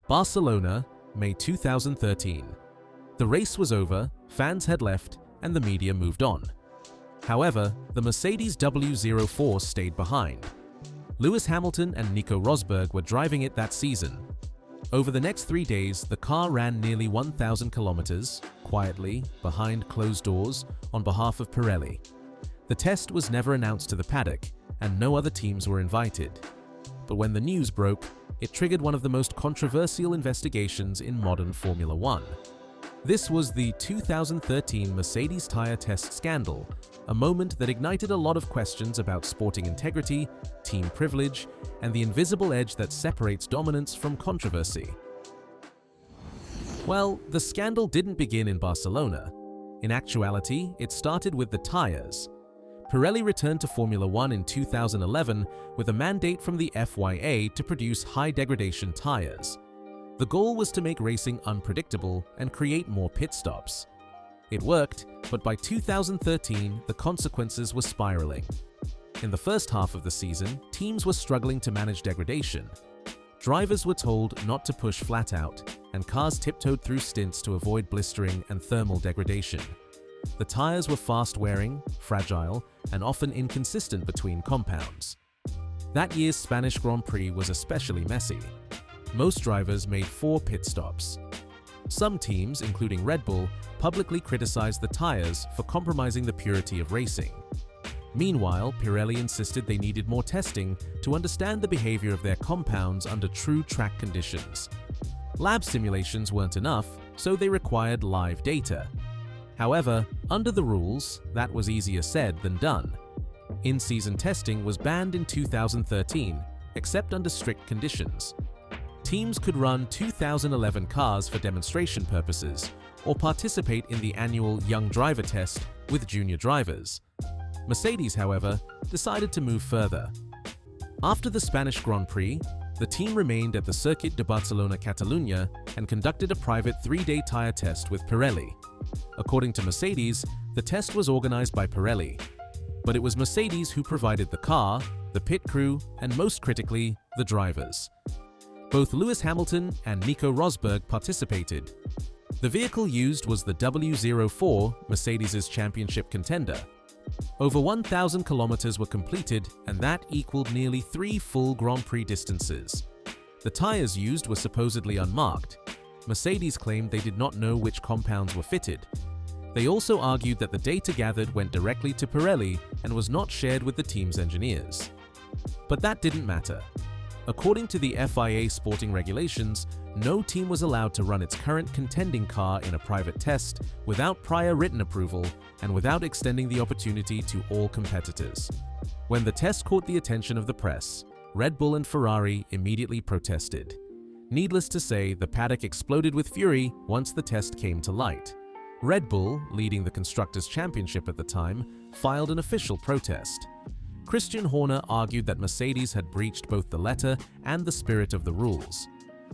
Barcelona, May 2013. The race was over, fans had left, and the media moved on. However, the Mercedes W04 stayed behind. Lewis Hamilton and Nico Rosberg were driving it that season. Over the next 3 days, the car ran nearly 1,000 kilometers, quietly, behind closed doors, on behalf of Pirelli. The test was never announced to the paddock, and no other teams were invited. But when the news broke, it triggered one of the most controversial investigations in modern Formula One. This was the 2013 Mercedes tire test scandal, a moment that ignited a lot of questions about sporting integrity, team privilege, and the invisible edge that separates dominance from controversy. Well, the scandal didn't begin in Barcelona. In actuality, it started with the tires. Pirelli returned to Formula One in 2011 with a mandate from the FIA to produce high-degradation tires. The goal was to make racing unpredictable and create more pit stops. It worked, but by 2013, the consequences were spiraling. In the first half of the season, teams were struggling to manage degradation. Drivers were told not to push flat out, and cars tiptoed through stints to avoid blistering and thermal degradation. The tires were fast-wearing, fragile, and often inconsistent between compounds. That year's Spanish Grand Prix was especially messy. Most drivers made 4 pit stops. Some teams, including Red Bull, publicly criticized the tires for compromising the purity of racing. Meanwhile, Pirelli insisted they needed more testing to understand the behavior of their compounds under true track conditions. Lab simulations weren't enough, so they required live data. However, under the rules, that was easier said than done. In-season testing was banned in 2013, except under strict conditions. Teams could run 2011 cars for demonstration purposes, or participate in the annual Young Driver test with junior drivers. Mercedes, however, decided to move further. After the Spanish Grand Prix, the team remained at the Circuit de Barcelona-Catalunya and conducted a private 3-day tire test with Pirelli. According to Mercedes, the test was organized by Pirelli, but it was Mercedes who provided the car, the pit crew, and most critically, the drivers. Both Lewis Hamilton and Nico Rosberg participated. The vehicle used was the W04, Mercedes' championship contender. Over 1,000 kilometers were completed, and that equaled nearly 3 full Grand Prix distances. The tires used were supposedly unmarked. Mercedes claimed they did not know which compounds were fitted. They also argued that the data gathered went directly to Pirelli and was not shared with the team's engineers. But that didn't matter. According to the FIA sporting regulations, no team was allowed to run its current contending car in a private test without prior written approval and without extending the opportunity to all competitors. When the test caught the attention of the press, Red Bull and Ferrari immediately protested. Needless to say, the paddock exploded with fury once the test came to light. Red Bull, leading the Constructors' Championship at the time, filed an official protest. Christian Horner argued that Mercedes had breached both the letter and the spirit of the rules.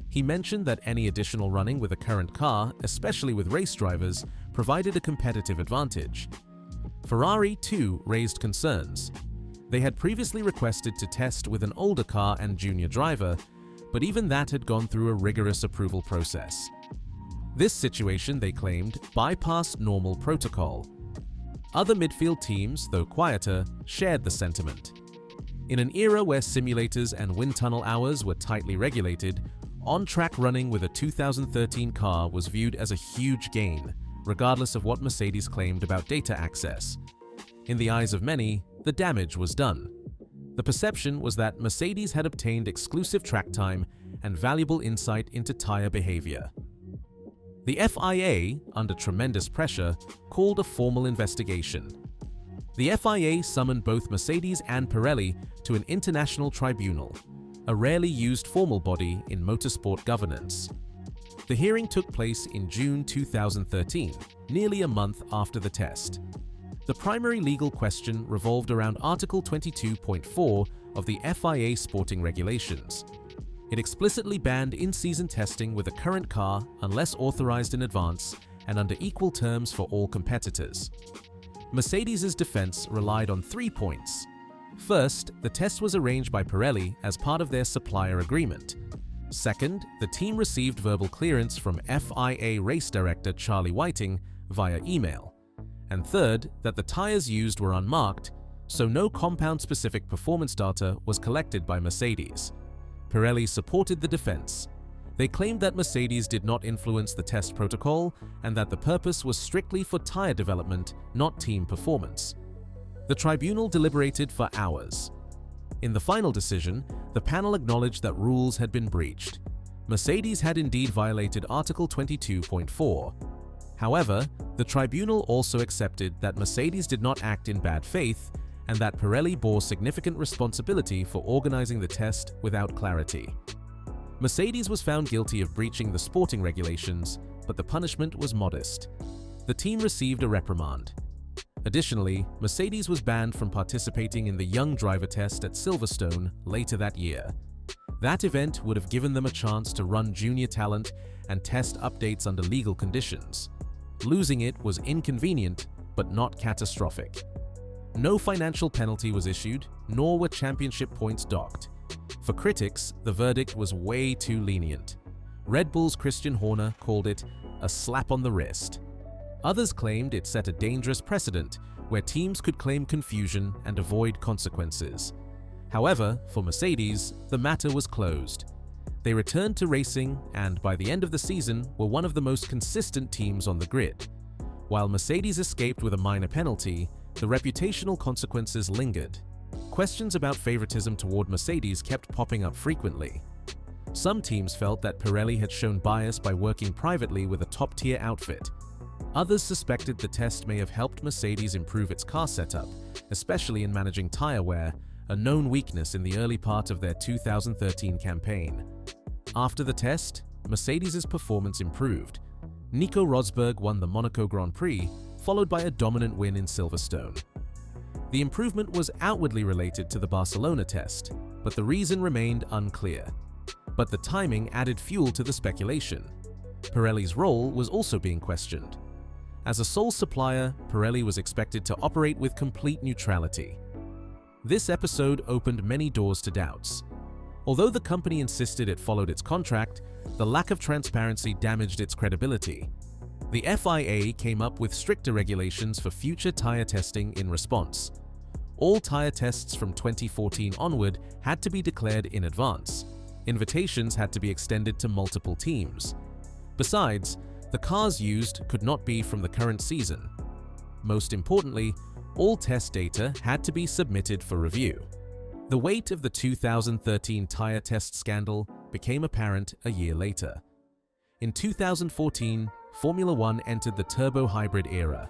He mentioned that any additional running with a current car, especially with race drivers, provided a competitive advantage. Ferrari, too, raised concerns. They had previously requested to test with an older car and junior driver, but even that had gone through a rigorous approval process. This situation, they claimed, bypassed normal protocol. Other midfield teams, though quieter, shared the sentiment. In an era where simulators and wind tunnel hours were tightly regulated, on-track running with a 2013 car was viewed as a huge gain, regardless of what Mercedes claimed about data access. In the eyes of many, the damage was done. The perception was that Mercedes had obtained exclusive track time and valuable insight into tire behavior. The FIA, under tremendous pressure, called a formal investigation. The FIA summoned both Mercedes and Pirelli to an international tribunal, a rarely used formal body in motorsport governance. The hearing took place in June 2013, nearly a month after the test. The primary legal question revolved around Article 22.4 of the FIA sporting regulations. It explicitly banned in-season testing with a current car unless authorized in advance and under equal terms for all competitors. Mercedes' defense relied on 3 points. First, the test was arranged by Pirelli as part of their supplier agreement. Second, the team received verbal clearance from FIA race director Charlie Whiting via email. And third, that the tires used were unmarked, so no compound-specific performance data was collected by Mercedes. Pirelli supported the defense. They claimed that Mercedes did not influence the test protocol and that the purpose was strictly for tire development, not team performance. The tribunal deliberated for hours. In the final decision, the panel acknowledged that rules had been breached. Mercedes had indeed violated Article 22.4. However, the tribunal also accepted that Mercedes did not act in bad faith and that Pirelli bore significant responsibility for organizing the test without clarity. Mercedes was found guilty of breaching the sporting regulations, but the punishment was modest. The team received a reprimand. Additionally, Mercedes was banned from participating in the young driver test at Silverstone later that year. That event would have given them a chance to run junior talent and test updates under legal conditions. Losing it was inconvenient, but not catastrophic. No financial penalty was issued, nor were championship points docked. For critics, the verdict was way too lenient. Red Bull's Christian Horner called it a slap on the wrist. Others claimed it set a dangerous precedent where teams could claim confusion and avoid consequences. However, for Mercedes, the matter was closed. They returned to racing and, by the end of the season, were one of the most consistent teams on the grid. While Mercedes escaped with a minor penalty, the reputational consequences lingered. Questions about favoritism toward Mercedes kept popping up frequently. Some teams felt that Pirelli had shown bias by working privately with a top-tier outfit. Others suspected the test may have helped Mercedes improve its car setup, especially in managing tire wear, a known weakness in the early part of their 2013 campaign. After the test, Mercedes' performance improved. Nico Rosberg won the Monaco Grand Prix, followed by a dominant win in Silverstone. The improvement was outwardly related to the Barcelona test, but the reason remained unclear. But the timing added fuel to the speculation. Pirelli's role was also being questioned. As a sole supplier, Pirelli was expected to operate with complete neutrality. This episode opened many doors to doubts. Although the company insisted it followed its contract, the lack of transparency damaged its credibility. The FIA came up with stricter regulations for future tire testing in response. All tire tests from 2014 onward had to be declared in advance. Invitations had to be extended to multiple teams. Besides, the cars used could not be from the current season. Most importantly, all test data had to be submitted for review. The weight of the 2013 tire test scandal became apparent a year later. In 2014, Formula One entered the turbo hybrid era.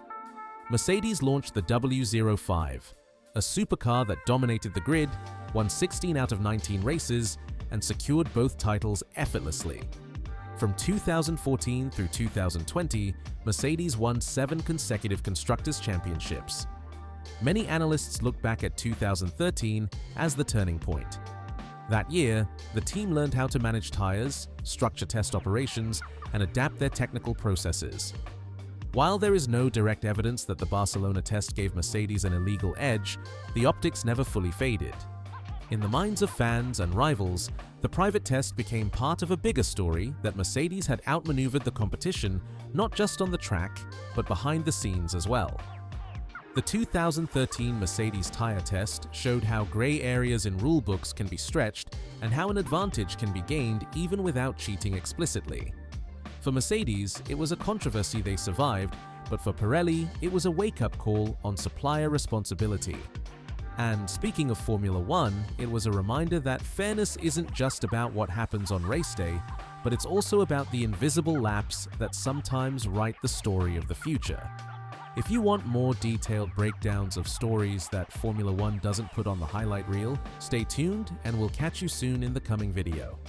Mercedes launched the W05, a supercar that dominated the grid, won 16 out of 19 races, and secured both titles effortlessly. From 2014 through 2020, Mercedes won 7 consecutive Constructors' Championships. Many analysts look back at 2013 as the turning point. That year, the team learned how to manage tires, structure test operations, and adapt their technical processes. While there is no direct evidence that the Barcelona test gave Mercedes an illegal edge, the optics never fully faded. In the minds of fans and rivals, the private test became part of a bigger story that Mercedes had outmaneuvered the competition not just on the track, but behind the scenes as well. The 2013 Mercedes tire test showed how gray areas in rulebooks can be stretched and how an advantage can be gained even without cheating explicitly. For Mercedes, it was a controversy they survived, but for Pirelli, it was a wake-up call on supplier responsibility. And speaking of Formula One, it was a reminder that fairness isn't just about what happens on race day, but it's also about the invisible laps that sometimes write the story of the future. If you want more detailed breakdowns of stories that Formula One doesn't put on the highlight reel, stay tuned and we'll catch you soon in the coming video.